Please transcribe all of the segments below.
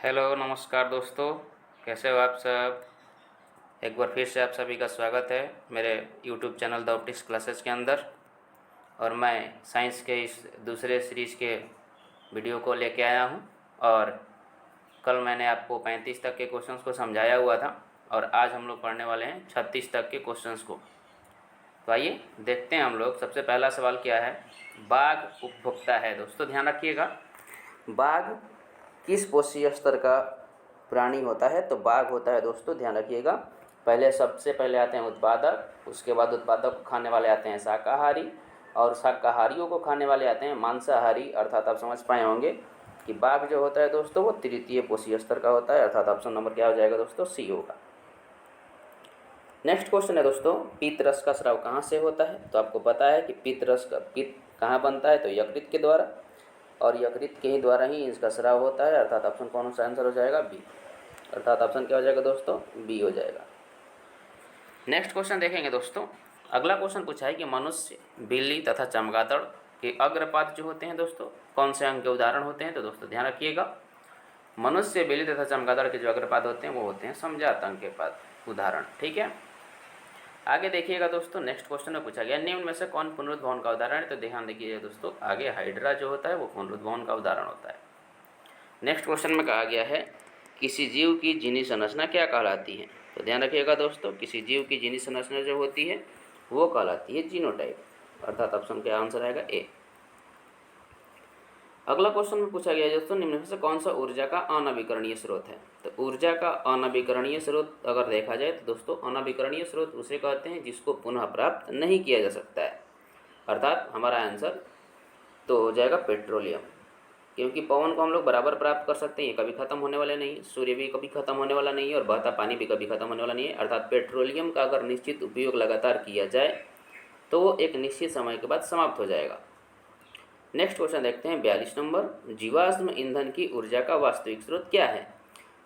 Hello नमस्कार दोस्तों, कैसे हो आप सब। एक बार फिर से आप सभी का स्वागत है मेरे YouTube channel the optics classes के अंदर। और मैं साइंस के इस दूसरे सीरीज़ के वीडियो को लेके आया हूं। और कल मैंने आपको 35 तक के क्वेश्चंस को समझाया हुआ था और आज हम लोग पढ़ने वाले हैं 36 तक के क्वेश्चंस को। तो आइए देखते हैं हम लोग। सबसे पहला सवाल क्या है, बाघ उपभोक्ता है। दोस्तों ध्यान रखिएगा, बाघ किस पोषीय स्तर का प्राणी होता है। तो बाघ होता है दोस्तों, ध्यान रखिएगा, पहले सबसे पहले आते हैं उत्पादक, उसके बाद उत्पादक को खाने वाले आते हैं शाकाहारी, और शाकाहारियों को खाने वाले आते हैं मांसाहारी। अर्थात आप समझ पाए होंगे कि बाघ जो होता है दोस्तों वो तृतीय पोषीय स्तर का होता है। अर्थात ऑप्शन नंबर क्या हो जाएगा दोस्तों, सी होगा। नेक्स्ट क्वेश्चन है दोस्तों, पित्त रस का स्राव कहाँ से होता है। तो आपको पता है कि पित्त कहाँ बनता है, तो यकृत के द्वारा, और यकृत के ही द्वारा ही इसका स्राव होता है। अर्थात ऑप्शन कौन सा आंसर हो जाएगा, बी। अर्थात ऑप्शन क्या हो जाएगा दोस्तों, बी हो जाएगा। नेक्स्ट क्वेश्चन देखेंगे दोस्तों। अगला क्वेश्चन पूछा है कि मनुष्य, बिल्ली तथा चमगादड़ के अग्रपाद जो होते हैं दोस्तों कौन से अंग के उदाहरण होते हैं। तो दोस्तों ध्यान रखिएगा, मनुष्य, बिल्ली तथा चमगादड़ के जो अग्रपाद होते हैं वो होते हैं समजात अंग के पाद उदाहरण। ठीक है, आगे देखिएगा दोस्तों। नेक्स्ट क्वेश्चन में पूछा गया निम्न में से कौन पुनरुद्भवन का उदाहरण है। तो ध्यान देखिए दोस्तों, आगे हाइड्रा जो होता है वो पुनरुद्भवन का उदाहरण होता है। नेक्स्ट क्वेश्चन में कहा गया है किसी जीव की जीनी संरचना क्या कहलाती है। तो ध्यान रखिएगा दोस्तों, किसी जीव की जीनी संरचना जो होती है वो कहलाती है जीनोटाइप। अर्थात ऑप्शन का आंसर आएगा ए। अगला क्वेश्चन में पूछा गया दोस्तों निम्न में से कौन सा ऊर्जा का अनवीकरणीय स्रोत है। तो ऊर्जा का अनवीकरणीय स्रोत अगर देखा जाए तो दोस्तों अनवीकरणीय स्रोत उसे कहते हैं जिसको पुनः प्राप्त नहीं किया जा सकता है। अर्थात हमारा आंसर तो हो जाएगा पेट्रोलियम, क्योंकि पवन को हम लोग बराबर प्राप्त कर सकते हैं, ये कभी खत्म होने वाले नहीं, सूर्य भी कभी खत्म होने वाला नहीं है और बहता पानी भी कभी खत्म होने वाला नहीं है। अर्थात पेट्रोलियम का अगर निश्चित उपयोग लगातार किया जाए तो वो एक निश्चित समय के बाद समाप्त हो जाएगा। नेक्स्ट क्वेश्चन देखते हैं 42 नंबर, जीवाश्म ईंधन की ऊर्जा का वास्तविक स्रोत क्या है।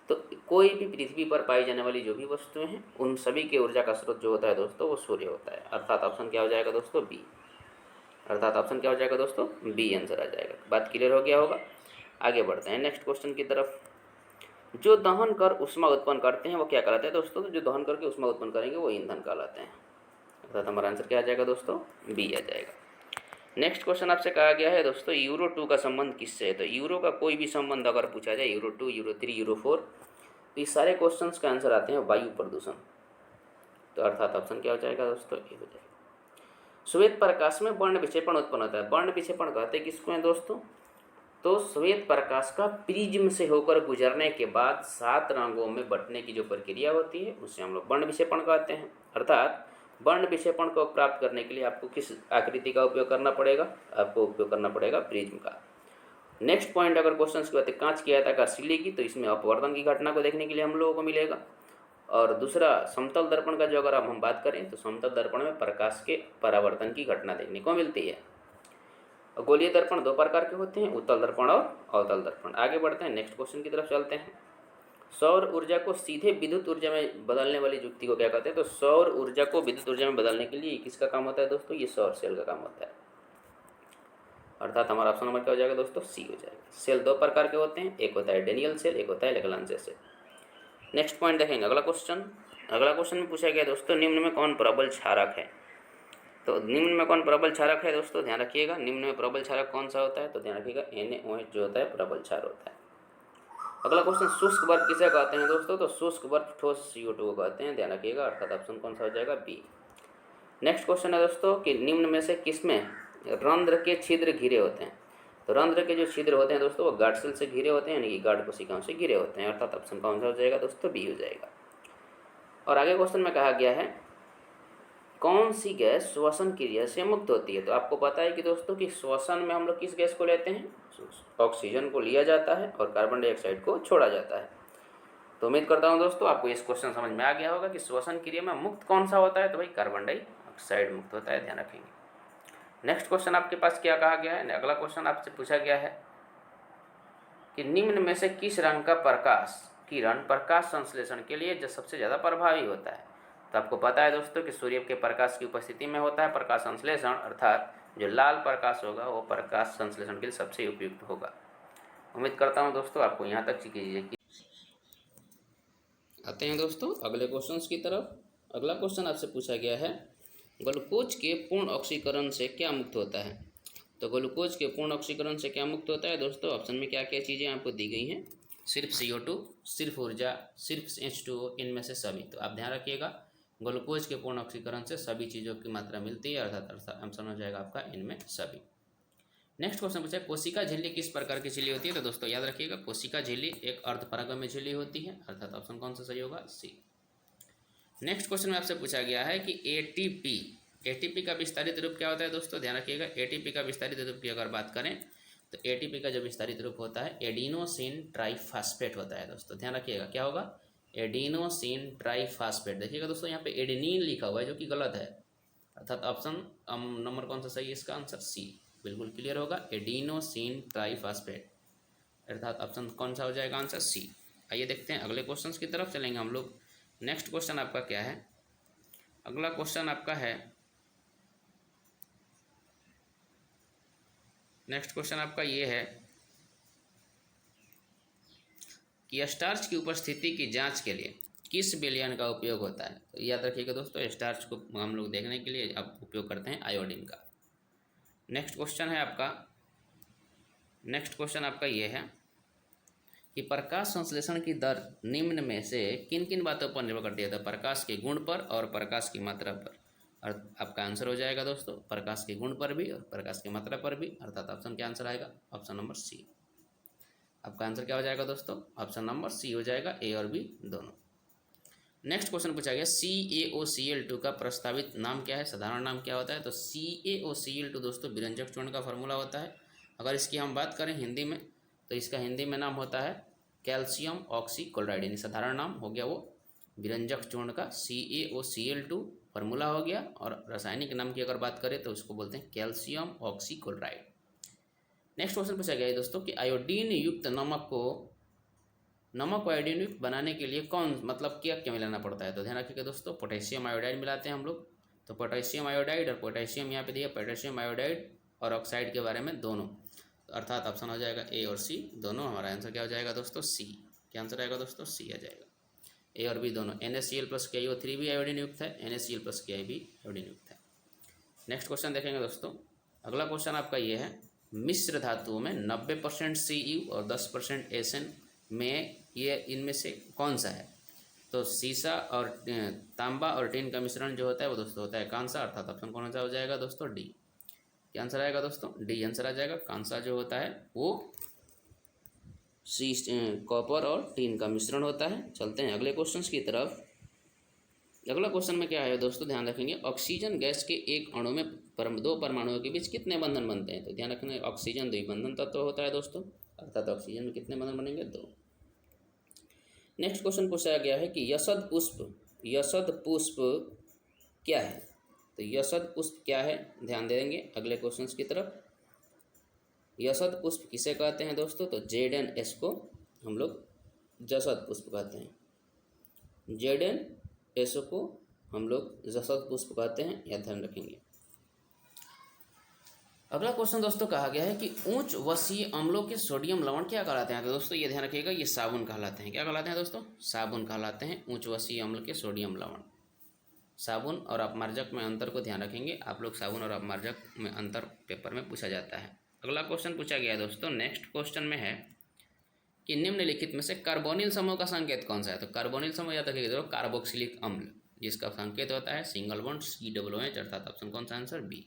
तो कोई भी पृथ्वी पर पाई जाने वाली जो भी वस्तुएं हैं उन सभी के ऊर्जा का स्रोत जो होता है दोस्तों वो सूर्य होता है। अर्थात ऑप्शन क्या हो जाएगा दोस्तों, बी। अर्थात ऑप्शन क्या हो जाएगा दोस्तों, बी आंसर आ जाएगा। बात क्लियर हो गया होगा। आगे बढ़ते हैं नेक्स्ट क्वेश्चन की तरफ। जो दहन कर उष्मा उत्पन्न करते हैं वो क्या कहलाते हैं दोस्तों। तो जो दहन करके उष्मा उत्पन्न करेंगे वो ईंधन कहलाते हैं। अर्थात हमारा आंसर क्या आ जाएगा दोस्तों, बी आ जाएगा। नेक्स्ट क्वेश्चन आपसे कहा गया है दोस्तों यूरो 2 का संबंध किससे है। तो यूरो का कोई भी संबंध अगर पूछा जाए, यूरो 2, यूरो 3, यूरो 4, तो ये सारे क्वेश्चंस का आंसर आते हैं वायु प्रदूषण। तो अर्थात ऑप्शन क्या हो जाएगा दोस्तों, ए हो जाएगा। श्वेत प्रकाश में वर्ण विक्षेपण उत्पन्न होता है। वर्ण विक्षेपण कहते हैं किसको है दोस्तों, तो श्वेत प्रकाश का प्रिज्म से होकर गुजरने के बाद 7 रंगों में बंटने की जो प्रक्रिया होती है उसे हम लोग वर्ण विक्षेपण कहते हैं। अर्थात वर्ण विक्षेपण को प्राप्त करने के लिए आपको किस आकृति का उपयोग करना पड़ेगा, आपको उपयोग करना पड़ेगा प्रिज्म का। नेक्स्ट पॉइंट, अगर क्वेश्चन की बात कांच की आयताकार सिल्ली की, तो इसमें अपवर्तन की घटना को देखने के लिए हम लोगों को मिलेगा। और दूसरा समतल दर्पण का जो अगर अब हम बात करें तो समतल दर्पण में प्रकाश के परावर्तन की घटना देखने को मिलती है। गोलीय दर्पण 2 प्रकार के होते हैं, उत्तल दर्पण और अवतल दर्पण। आगे बढ़ते हैं नेक्स्ट क्वेश्चन की तरफ चलते हैं। सौर ऊर्जा को सीधे विद्युत ऊर्जा में बदलने वाली युक्ति को क्या कहते हैं। तो सौर ऊर्जा को विद्युत ऊर्जा में बदलने के लिए किसका काम होता है दोस्तों, ये सौर सेल का काम होता है। अर्थात हमारा ऑप्शन नंबर क्या हो जाएगा दोस्तों, सी हो जाएगा। सेल 2 प्रकार के होते हैं, एक होता है डेनियल सेल, एक होता है लेग्रांजे सेल। नेक्स्ट पॉइंट देखेंगे अगला क्वेश्चन। अगला क्वेश्चन में पूछा गया दोस्तों निम्न में कौन प्रबल क्षारक है। तो निम्न में कौन प्रबल क्षारक है दोस्तों, ध्यान रखिएगा, निम्न में प्रबल क्षारक कौन सा होता है। तो ध्यान रखिएगा NaOH जो होता है प्रबल क्षार होता है। अगला क्वेश्चन, शुष्क बर्फ किसे कहते हैं दोस्तों। तो शुष्क बर्फ ठोस CO2 को कहते हैं, ध्यान रखिएगा। अर्थात ऑप्शन कौन सा हो जाएगा, बी। नेक्स्ट क्वेश्चन है दोस्तों कि निम्न में से किसमें रंध्र के छिद्र घिरे होते हैं। तो रंध्र के जो छिद्र होते हैं दोस्तों वो गार्ड सेल से घिरे होते हैं, यानी कि गार्ड कोशिकाओं से घिरे होते हैं। अर्थात ऑप्शन कौन सा हो जाएगा दोस्तों, बी हो जाएगा। और आगे क्वेश्चन में कहा गया है कौन सी गैस श्वसन क्रिया से मुक्त होती है। तो आपको पता है कि दोस्तों कि श्वसन में हम लोग किस गैस को लेते हैं, ऑक्सीजन को लिया जाता है और कार्बन डाइऑक्साइड को छोड़ा जाता है। तो उम्मीद करता हूं दोस्तों आपको इस क्वेश्चन समझ में आ गया होगा कि श्वसन क्रिया में मुक्त कौन सा होता है। तो भाई कार्बन डाइऑक्साइड मुक्त होता है, ध्यान रखेंगे। नेक्स्ट क्वेश्चन आपके पास क्या कहा गया है, अगला क्वेश्चन आपसे पूछा गया है कि निम्न में से किस रंग का प्रकाश किरण प्रकाश संश्लेषण के लिए जो सबसे ज़्यादा प्रभावी होता है। तो आपको पता है दोस्तों कि सूर्य के प्रकाश की उपस्थिति में होता है प्रकाश संश्लेषण, अर्थात जो लाल प्रकाश होगा वो प्रकाश संश्लेषण के लिए सबसे उपयुक्त होगा। उम्मीद करता हूँ दोस्तों आपको यहाँ तक चीज़ें आते हैं दोस्तों अगले क्वेश्चंस की तरफ। अगला क्वेश्चन आपसे पूछा गया है, ग्लूकोज के पूर्ण ऑक्सीकरण से क्या मुक्त होता है। तो ग्लूकोज के पूर्ण ऑक्सीकरण से क्या मुक्त होता है दोस्तों, ऑप्शन में क्या क्या चीज़ें आपको दी गई हैं, सिर्फ CO2, सिर्फ ऊर्जा, सिर्फ H2O, इनमें से सभी। तो आप ध्यान रखिएगा, ग्लूकोज के पूर्ण ऑक्सीकरण से सभी चीज़ों की मात्रा मिलती है, अर्थात आंसर हो जाएगा आपका इनमें सभी। नेक्स्ट क्वेश्चन पूछा है, कोशिका झिल्ली किस प्रकार की झिल्ली होती है। तो दोस्तों याद रखिएगा, कोशिका झिल्ली एक अर्धपरागम्य झिल्ली होती है, अर्थात ऑप्शन कौन सा सही होगा, सी। नेक्स्ट क्वेश्चन में आपसे पूछा गया है कि एटीपी का विस्तारित रूप क्या होता है दोस्तों, ध्यान रखिएगा। एटीपी का विस्तारित रूप की अगर बात करें तो एटीपी का जो विस्तारित रूप होता है एडिनोसिन ट्राइफास्फेट होता है दोस्तों, ध्यान रखिएगा क्या होगा, एडिनोसिन ट्राइफास्फेट। देखिएगा दोस्तों यहाँ पे एडेनिन लिखा हुआ है जो कि गलत है, अर्थात ऑप्शन नंबर कौन सा सही है, इसका आंसर सी बिल्कुल क्लियर होगा, एडिनोसिन ट्राइफास्फेट, अर्थात ऑप्शन कौन सा हो जाएगा, आंसर सी। आइए देखते हैं अगले क्वेश्चन की तरफ चलेंगे हम लोग। नेक्स्ट क्वेश्चन आपका क्या है, अगला क्वेश्चन आपका है, नेक्स्ट क्वेश्चन आपका ये है कि स्टार्च की उपस्थिति की जांच के लिए किस विलयन का उपयोग होता है। तो याद रखिएगा दोस्तों, स्टार्च को हम लोग देखने के लिए अब उपयोग करते हैं आयोडीन का। नेक्स्ट क्वेश्चन है आपका, नेक्स्ट क्वेश्चन आपका ये है कि प्रकाश संश्लेषण की दर निम्न में से किन किन बातों पर निर्भर करती है। तो प्रकाश के गुण पर और प्रकाश की मात्रा पर, और आपका आंसर हो जाएगा दोस्तों प्रकाश के गुण पर भी और प्रकाश की मात्रा पर भी, अर्थात ऑप्शन क्या आंसर आएगा, ऑप्शन नंबर सी। आपका आंसर क्या हो जाएगा दोस्तों, ऑप्शन नंबर सी हो जाएगा, ए और बी दोनों। नेक्स्ट क्वेश्चन पूछा गया, CaOCl2 का प्रस्तावित नाम क्या है, साधारण नाम क्या होता है। तो CaOCl2 दोस्तों विरंजक चूर्ण का फॉर्मूला होता है। अगर इसकी हम बात करें हिंदी में तो इसका हिंदी में नाम होता है कैल्शियम ऑक्सीक्लोराइड, यानी साधारण नाम हो गया वो विरंजक चूर्ण का CaOCl2 फार्मूला हो गया, और रासायनिक नाम की अगर बात करें तो उसको बोलते हैं कैल्शियम ऑक्सीक्लोराइड। नेक्स्ट क्वेश्चन पूछा गया है दोस्तों कि आयोडीन युक्त नमक को आयोडीन युक्त बनाने के लिए मतलब क्या क्या मिलाना पड़ता है। तो ध्यान रखिएगा दोस्तों, पोटेशियम आयोडाइड मिलाते हैं हम लोग। तो पोटेशियम आयोडाइड और पोटेशियम यहाँ पे दिया, पोटेशियम आयोडाइड और ऑक्साइड के बारे में दोनों, तो अर्थात ऑप्शन हो जाएगा ए और सी दोनों। हमारा आंसर क्या हो जाएगा दोस्तों, सी। क्या आंसर आएगा दोस्तों, सी आ जाएगा, ए और बी दोनों। NaCl + KiO3 भी आयोडीन युक्त है, NaCl + Ki भी आयोडीन युक्त है। नेक्स्ट क्वेश्चन देखेंगे दोस्तों, अगला क्वेश्चन आपका ये है, मिश्र धातुओं में 90% Cu और 10% Sn में ये इनमें से कौन सा है। तो सीसा और तांबा और टिन का मिश्रण जो होता है वो दोस्तों होता है कांसा, अर्थात ऑप्शन कौन सा हो जाएगा दोस्तों, डी। क्या आंसर आएगा दोस्तों, डी आंसर आ जाएगा। कांसा जो होता है वो कॉपर और टिन का मिश्रण होता है। चलते हैं अगले क्वेश्चन की तरफ। अगला क्वेश्चन में क्या है दोस्तों, ध्यान रखेंगे, ऑक्सीजन गैस के एक अणु में दो परमाणुओं के बीच कितने बंधन बनते हैं। तो ध्यान रखेंगे, ऑक्सीजन द्विबंधन तत्व होता है दोस्तों, अर्थात ऑक्सीजन में कितने बंधन बनेंगे, 2। नेक्स्ट क्वेश्चन पूछा गया है कि यशद पुष्प क्या है। तो यशद पुष्प क्या है, ध्यान देंगे अगले क्वेश्चन की तरफ। यशद पुष्प किसे कहते हैं दोस्तों, तो ZnS को हम लोग जसद पुष्प कहते हैं, ZnS को हम लोग जसद पुष्प कहते हैं, यह ध्यान रखेंगे। अगला क्वेश्चन दोस्तों कहा गया है कि उच्च वसीय अम्लों के सोडियम लवण क्या कहलाते हैं। तो दोस्तों ये ध्यान रखिएगा, ये साबुन कहलाते हैं। क्या कहलाते हैं दोस्तों, साबुन कहलाते हैं उच्च वसीय अम्ल के सोडियम लवण। साबुन और अपमार्जक में अंतर को ध्यान रखेंगे आप लोग, साबुन और अपमार्जक में अंतर पेपर में पूछा जाता है। अगला क्वेश्चन पूछा गया है दोस्तों, नेक्स्ट क्वेश्चन में है कि निम्नलिखित में से कार्बोनिल समूह का संकेत कौन सा है। तो कार्बोनिल समूह याद रखिएगा दोस्तों, कार्बोक्सिलिक अम्ल, जिसका संकेत होता है सिंगल बॉन्ड COOH, अर्थात ऑप्शन कौन सा आंसर, बी।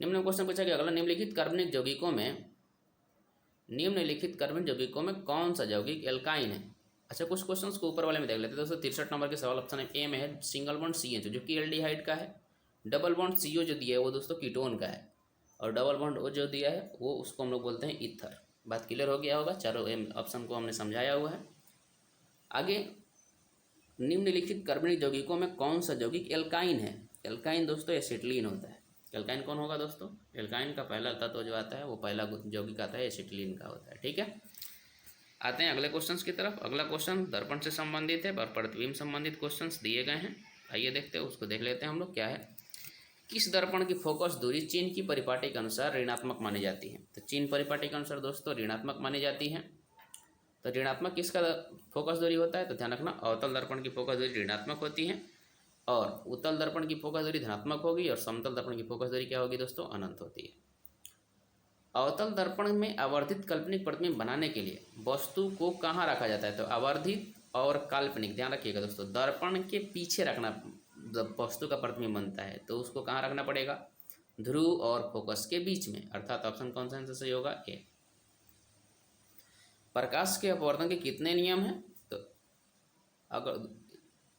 निम्न क्वेश्चन पूछा गया अगला, निम्नलिखित कार्बनिक यौगिकों में कौन सा यौगिक एल्काइन है। अच्छा, कुछ क्वेश्चंस को ऊपर वाले में देख लेते हैं दोस्तों। 63 नंबर के सवाल ऑप्शन ए में है सिंगल बॉन्ड CH जो कि एल्डिहाइड का है, डबल बॉन्ड CO जो दिया है वो दोस्तों कीटोन का है, और डबल बॉन्ड O जो दिया है वो उसको हम लोग बोलते हैं ईथर। बात क्लियर हो गया होगा, चारों ऑप्शन को हमने समझाया हुआ है। आगे, निम्नलिखित कार्बनिक यौगिकों में कौन सा यौगिक एल्काइन है। एल्काइन दोस्तों एसिटिलीन होता है। एल्काइन कौन होगा दोस्तों, एल्काइन का पहला तत्व जो आता है वो पहला यौगिक आता है एसिटिलीन का होता है। ठीक है, आते हैं अगले क्वेश्चंस की तरफ। अगला क्वेश्चन दर्पण से संबंधित है और प्रतिबिंब संबंधित क्वेश्चंस दिए गए हैं। आइए देखते हैं, उसको देख लेते हैं हम लोग। क्या है, किस दर्पण की फोकस दूरी चीन की परिपाटी के अनुसार ऋणात्मक मानी जाती है। तो चीन परिपाटी के अनुसार दोस्तों ऋणात्मक मानी जाती है। तो तो ऋणात्मक किसका फोकस दूरी होता है? तो ध्यान रखना अवतल दर्पण की फोकस दूरी ऋणात्मक होती है और उत्तल दर्पण की फोकस दूरी धनात्मक होगी और समतल दर्पण की फोकस दूरी क्या होगी दोस्तों? अनंत होती है। अवतल दर्पण में आवर्धित काल्पनिक प्रतिबिंब बनाने के लिए वस्तु को कहाँ रखा जाता है? तो आवर्धित और काल्पनिक, ध्यान रखिएगा दोस्तों, दर्पण के पीछे रखना। जब वस्तु का प्रतिबिंब बनता है तो उसको कहाँ रखना पड़ेगा? ध्रुव और फोकस के बीच में, अर्थात ऑप्शन कौन सा आंसर सही होगा? ए। प्रकाश के अपवर्तन के कितने नियम हैं? तो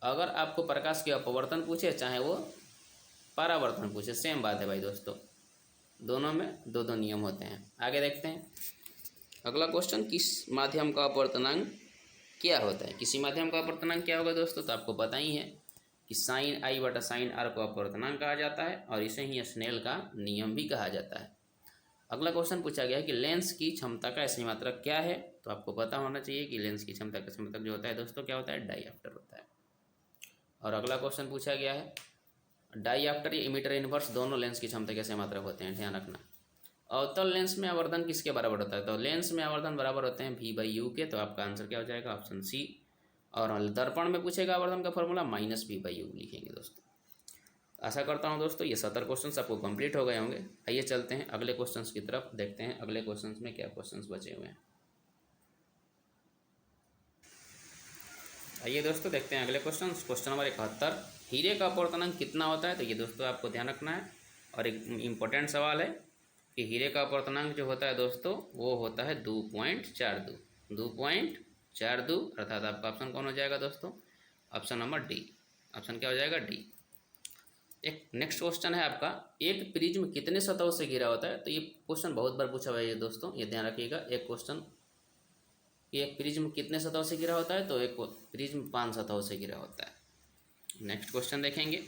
अगर आपको प्रकाश के अपवर्तन पूछे चाहे वो परावर्तन पूछे, सेम बात है भाई दोस्तों, दोनों में दो दो नियम होते हैं। आगे देखते हैं अगला क्वेश्चन, किस माध्यम का अपवर्तनांक क्या होता है? किसी माध्यम का अपवर्तनांक क्या होगा दोस्तों? तो आपको पता ही है कि साइन आई बटा साइन आर को अपवर्तनांक कहा जाता है और इसे ही स्नेल का नियम भी कहा जाता है। अगला क्वेश्चन पूछा गया है कि लेंस की क्षमता का SI मात्रक क्या है? तो आपको पता होना चाहिए कि लेंस की क्षमता का SI मात्रक जो होता है दोस्तों क्या होता है? डाईऑप्टर होता है। और अगला क्वेश्चन पूछा गया है डाईऑप्टर या इमीटर इनवर्स दोनों लेंस की क्षमता के SI मात्रक होते हैं, ध्यान रखना। अवतल लेंस में आवर्धन किसके बराबर होता है? तो लेंस में आवर्धन बराबर होते हैं V/U के, तो आपका आंसर क्या हो जाएगा? Option C. और दर्पण में पूछेगा आवर्धन का फॉर्मूला -V/U लिखेंगे दोस्तों। आशा करता हूँ दोस्तों ये 70 क्वेश्चंस आपको कंप्लीट हो गए होंगे। आइए चलते हैं अगले क्वेश्चंस की तरफ, देखते हैं अगले क्वेश्चंस में क्या क्वेश्चंस बचे हुए हैं। आइए दोस्तों देखते हैं अगले क्वेश्चन नंबर 71, हीरे का अपवर्तनांक कितना होता है? तो ये दोस्तों आपको ध्यान रखना है और एक इम्पोर्टेंट सवाल है कि हीरे का अपवर्तनांक जो होता है दोस्तों वो होता है 2.42, 2.42, अर्थात आपका ऑप्शन कौन हो जाएगा दोस्तों? Option number D. ऑप्शन क्या हो जाएगा? डी। एक नेक्स्ट क्वेश्चन है आपका, एक प्रिज्म कितने सतहों से घिरा होता है? तो ये क्वेश्चन बहुत बार पूछा हुआ है दोस्तों, ये ध्यान रखिएगा। एक क्वेश्चन, एक प्रिज्म कितने सतहों से घिरा होता है? तो एक प्रिज्म 5 सतहों से घिरा होता है। नेक्स्ट क्वेश्चन देखेंगे,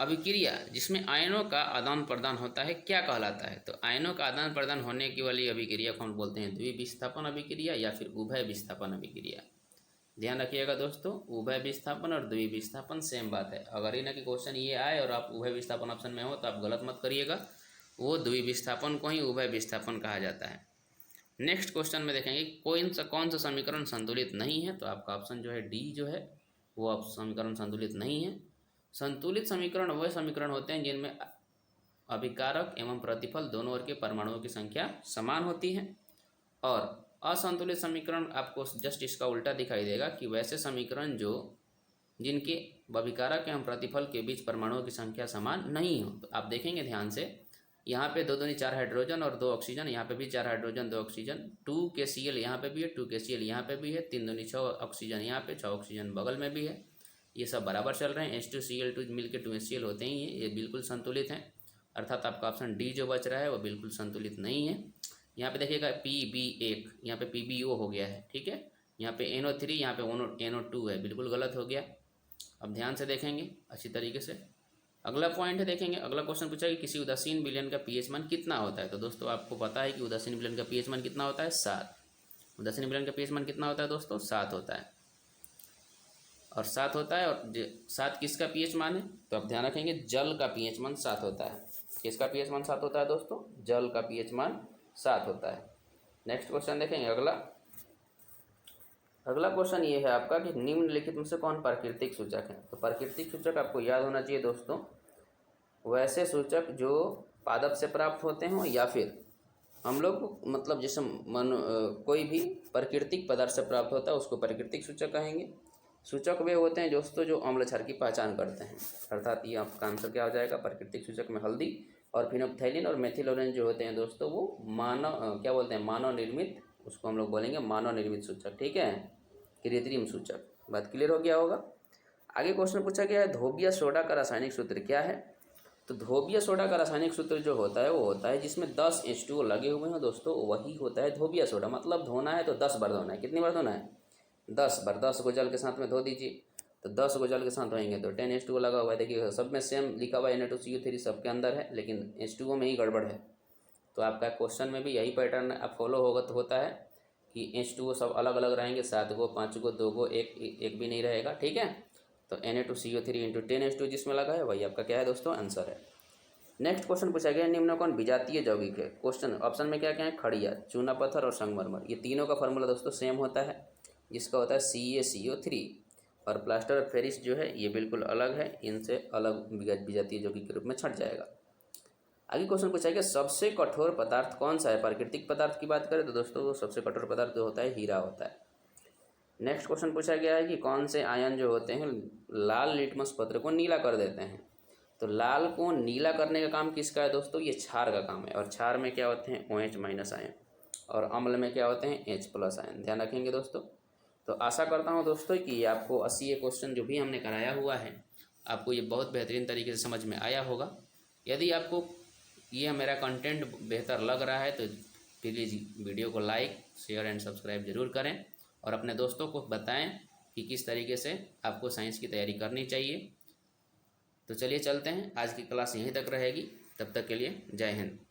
अभिक्रिया जिसमें आयनों का आदान प्रदान होता है क्या कहलाता है? तो आयनों का आदान प्रदान होने की वाली अभिक्रिया को हम बोलते हैं द्विविस्थापन अभिक्रिया या फिर उभय विस्थापन अभिक्रिया। ध्यान रखिएगा दोस्तों, उभय विस्थापन और द्विविस्थापन सेम बात है। अगर इन्हें कि क्वेश्चन ये आए और आप उभय विस्थापन ऑप्शन में हो तो आप गलत मत करिएगा, वो द्विविस्थापन को ही उभय विस्थापन कहा जाता है। नेक्स्ट क्वेश्चन में देखेंगे कौन सा समीकरण संतुलित नहीं है? तो आपका ऑप्शन जो है डी जो है वो अब समीकरण संतुलित नहीं है। संतुलित समीकरण वह समीकरण होते हैं जिनमें अभिकारक एवं प्रतिफल दोनों ओर के परमाणुओं की संख्या समान होती है। और असंतुलित समीकरण आपको जस्ट इसका उल्टा दिखाई देगा कि वैसे समीकरण जिनके अभिकारक एवं प्रतिफल के बीच परमाणुओं की संख्या समान नहीं हो। तो आप देखेंगे ध्यान से, यहाँ पे 2 दूनी 4 हाइड्रोजन और 2 ऑक्सीजन, यहाँ पे भी 4 हाइड्रोजन 2 ऑक्सीजन, 2 KCl यहाँ पे भी है, 2 KCl यहाँ पे भी है, 3 दूनी 6 ऑक्सीजन यहाँ पे, 6 ऑक्सीजन बगल में भी है, ये सब बराबर चल रहे हैं। H2Cl2 मिल के 2HCl होते ही हैं, ये बिल्कुल संतुलित हैं। अर्थात आपका ऑप्शन डी जो बच रहा है वो बिल्कुल संतुलित नहीं है। यहाँ पे देखिएगा PB1, यहाँ पे PBO हो गया है, ठीक है। यहाँ पे NO3, यहाँ पे NO2 है, बिल्कुल गलत हो गया। अब ध्यान से देखेंगे अच्छी तरीके से। अगला पॉइंट है देखेंगे, अगला क्वेश्चन पूछा कि किसी उदासीन विलयन का pH मान कितना होता है? तो दोस्तों आपको पता है कि उदासीन विलयन का pH मान कितना होता है? 7। उदासीन विलयन का pH मान कितना होता है दोस्तों? 7 होता है। और 7 होता है, और 7 किसका pH मान है? तो आप ध्यान रखेंगे जल का pH मान 7 होता है। किसका pH मान 7 होता है दोस्तों? जल का pH मान 7 होता है। नेक्स्ट क्वेश्चन देखेंगे अगला क्वेश्चन ये है आपका कि निम्नलिखित में से कौन प्राकृतिक सूचक है? तो प्राकृतिक सूचक आपको याद होना चाहिए दोस्तों, वैसे सूचक जो पादप से प्राप्त होते हों या फिर हम लोग मतलब जैसे कोई भी प्राकृतिक पदार्थ से प्राप्त होता है उसको प्राकृतिक सूचक कहेंगे। सूचक वे होते हैं दोस्तों जो अम्ल क्षार की पहचान करते हैं। अर्थात ये आपका आंसर क्या हो जाएगा? प्राकृतिक सूचक में हल्दी और फिनोप्थैलिन और मेथिल ऑरेंज जो होते हैं दोस्तों वो मानव निर्मित, उसको हम लोग बोलेंगे मानव निर्मित सूचक, ठीक है, कृत्रिम सूचक। बात क्लियर हो गया होगा। आगे क्वेश्चन पूछा गया है धोबिया सोडा का रासायनिक सूत्र क्या है? तो धोबिया सोडा का रासायनिक सूत्र जो होता है वो होता है जिसमें 10 H2O लगे हुए हैं दोस्तों, वही होता है धोबिया सोडा। मतलब धोना है तो 10 बार धोना है। कितनी बार धोना है? 10 बार। 10 को जल के साथ में धो दीजिए, तो 10 को जल के साथ धोएंगे तो 10 H2O लगा हुआ है। देखिए सब में सेम लिखा हुआ है, Na2CO3 सबके अंदर है, लेकिन H2O में ही गड़बड़ है। तो आपका क्वेश्चन में भी यही पैटर्न आप फॉलो होता है कि H2O सब अलग अलग रहेंगे, 7 गो 5 गो 2 गो, एक भी नहीं रहेगा, ठीक है। तो Na2CO3 × 10H2 जिसमें लगा है वही आपका क्या है दोस्तों? आंसर है। नेक्स्ट क्वेश्चन पूछा गया निम्न कौन विजातीय यौगिक है। क्वेश्चन ऑप्शन में क्या क्या है, खड़िया, चूना पत्थर और संगमरमर। ये तीनों का फार्मूला दोस्तों सेम होता है, जिसका होता है CaCO3। और प्लास्टर ऑफ पेरिस जो है ये बिल्कुल अलग है, इनसे अलग विजातीय यौगिक के रूप में छट जाएगा। आगे क्वेश्चन पूछा गया सबसे कठोर पदार्थ कौन सा है। प्राकृतिक पदार्थ की बात करें तो दोस्तों सबसे कठोर पदार्थ जो होता है हीरा होता है। नेक्स्ट क्वेश्चन पूछा गया है कि कौन से आयन जो होते हैं लाल लिटमस पत्र को नीला कर देते हैं। तो लाल को नीला करने का काम किसका है दोस्तों, ये क्षार का काम है। और क्षार में क्या होते हैं OH- आयन, और अम्ल में क्या होते हैं H+ आयन। ध्यान रखेंगे दोस्तों। तो आशा करता हूँ दोस्तों कि आपको 80 क्वेश्चन जो भी हमने कराया हुआ है आपको ये बहुत बेहतरीन तरीके से समझ में आया होगा। यदि आपको ये मेरा कंटेंट बेहतर लग रहा है तो प्लीज़ वीडियो को लाइक, शेयर एंड सब्सक्राइब जरूर करें और अपने दोस्तों को बताएं कि किस तरीके से आपको साइंस की तैयारी करनी चाहिए। तो चलिए चलते हैं, आज की क्लास यहीं तक रहेगी। तब तक के लिए जय हिंद।